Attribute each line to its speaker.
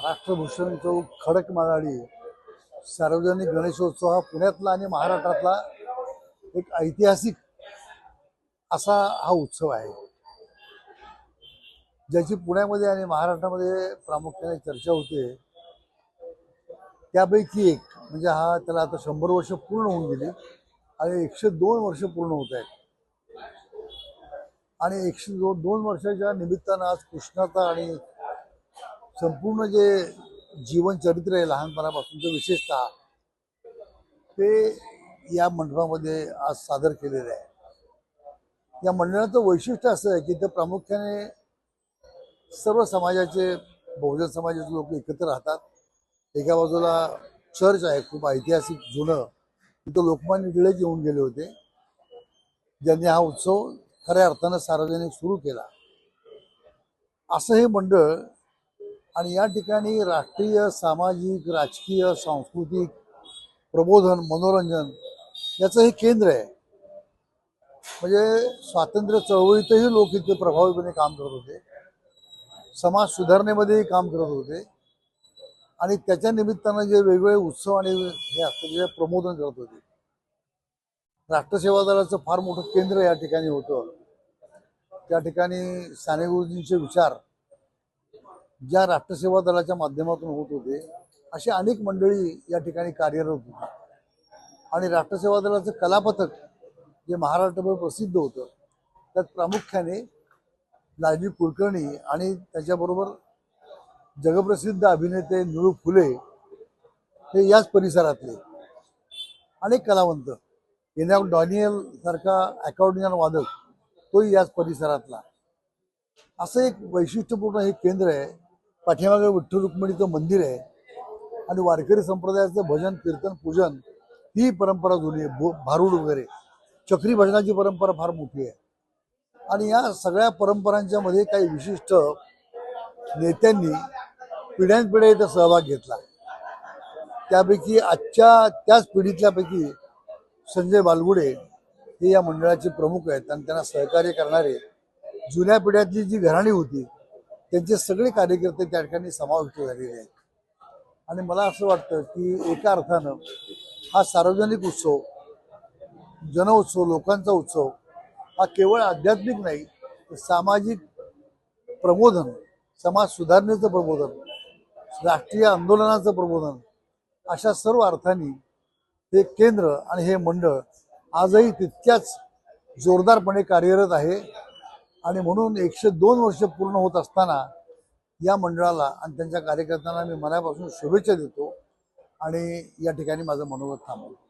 Speaker 1: राष्ट्रभूषण चौक खडक माळाडी सार्वजनिक गणेशोत्सव हा पुण्यातला आणि महाराष्ट्रातला एक ऐतिहासिक असा हा उत्सव आहे, ज्याची पुण्यामध्ये आणि महाराष्ट्रामध्ये प्रामुख्याने चर्चा होते। त्यापैकी एक म्हणजे हा त्याला आता 100 वर्ष पूर्ण होऊन गेली आणि 102 वर्ष पूर्ण होत आहेत आणि 102 वर्षाच्या निमित्तानं आज कृष्णाचा आणि संपूर्ण जे जीवन चरित्र आहे लहानपणापासूनचं विशेषतः ते या मंडपामध्ये आज सादर केलेलं आहे। या मंडळाचं वैशिष्ट्य असं आहे की ते प्रामुख्याने सर्व समाजाचे बहुजन समाजाचे लोक एकत्र राहतात। एका बाजूला चर्च आहे खूप ऐतिहासिक जुनं, तिथं लोकमान्य टिळक येऊन गेले होते, ज्यांनी हा उत्सव खऱ्या अर्थानं सार्वजनिक सुरू केला। असं हे मंडळ आणि या ठिकाणी राष्ट्रीय सामाजिक राजकीय सांस्कृतिक प्रबोधन मनोरंजन याचं हे केंद्र आहे। म्हणजे स्वातंत्र्य चळवळीतही लोक इथे प्रभावीपणे काम करत होते, समाज सुधारणेमध्येही काम करत होते आणि त्याच्या निमित्तानं जे वेगवेगळे उत्सव आणि हे असतं जे प्रबोधन करत होते। राष्ट्रसेवा दलाचं फार मोठं केंद्र या ठिकाणी होतं। त्या ठिकाणी साने गुरुजींचे विचार ज्या राष्ट्रसेवा दलाच्या माध्यमातून होत होते, अशी अनेक मंडळी या ठिकाणी कार्यरत होती आणि राष्ट्रसेवा दलाचं कलापथक जे महाराष्ट्रभर प्रसिद्ध होतं, त्यात प्रामुख्याने लालजी कुलकर्णी आणि त्याच्याबरोबर जगप्रसिद्ध अभिनेते निळू फुले हे याच परिसरातले अनेक कलावंत, एनाक डॅनियल सारखा अकॉर्डियन वादक तोही याच परिसरातला। असं एक वैशिष्ट्यपूर्ण हे केंद्र आहे। पाठीमागे विठ्ठल रुक्मिणीचं मंदिर आहे आणि वारकरी संप्रदायाचं भजन कीर्तन पूजन ही परंपरा जुनी आहे। भारूड वगैरे चक्री भजनाची परंपरा फार मोठी आहे आणि या सगळ्या परंपरांच्या मध्ये काही विशिष्ट नेत्यांनी पिढ्यानपिढ्या इथं सहभाग घेतला। त्यापैकी आजच्या त्याच पिढीतल्यापैकी संजय बालगुडे हे या मंडळाचे प्रमुख आहेत आणि त्यांना सहकार्य करणारे जुन्या पिढ्यातली जी घराणी होती त्यांचे सगळे कार्यकर्ते त्या ठिकाणी समाविष्ट झालेले आहेत। आणि मला असं वाटतं की एका अर्थानं हा सार्वजनिक उत्सव जनउत्सव लोकांचा उत्सव हा केवळ आध्यात्मिक नाही तर सामाजिक प्रबोधन, समाज सुधारणेचं प्रबोधन, राष्ट्रीय आंदोलनाचं प्रबोधन अशा सर्व अर्थांनी हे केंद्र आणि हे मंडळ आजही तितक्याच जोरदारपणे कार्यरत आहे आणि म्हणून 102 वर्ष पूर्ण होत असताना या मंडळाला आणि त्यांच्या कार्यकर्त्यांना मी मनापासून शुभेच्छा देतो आणि या ठिकाणी माझं मनोगत थांबवतो।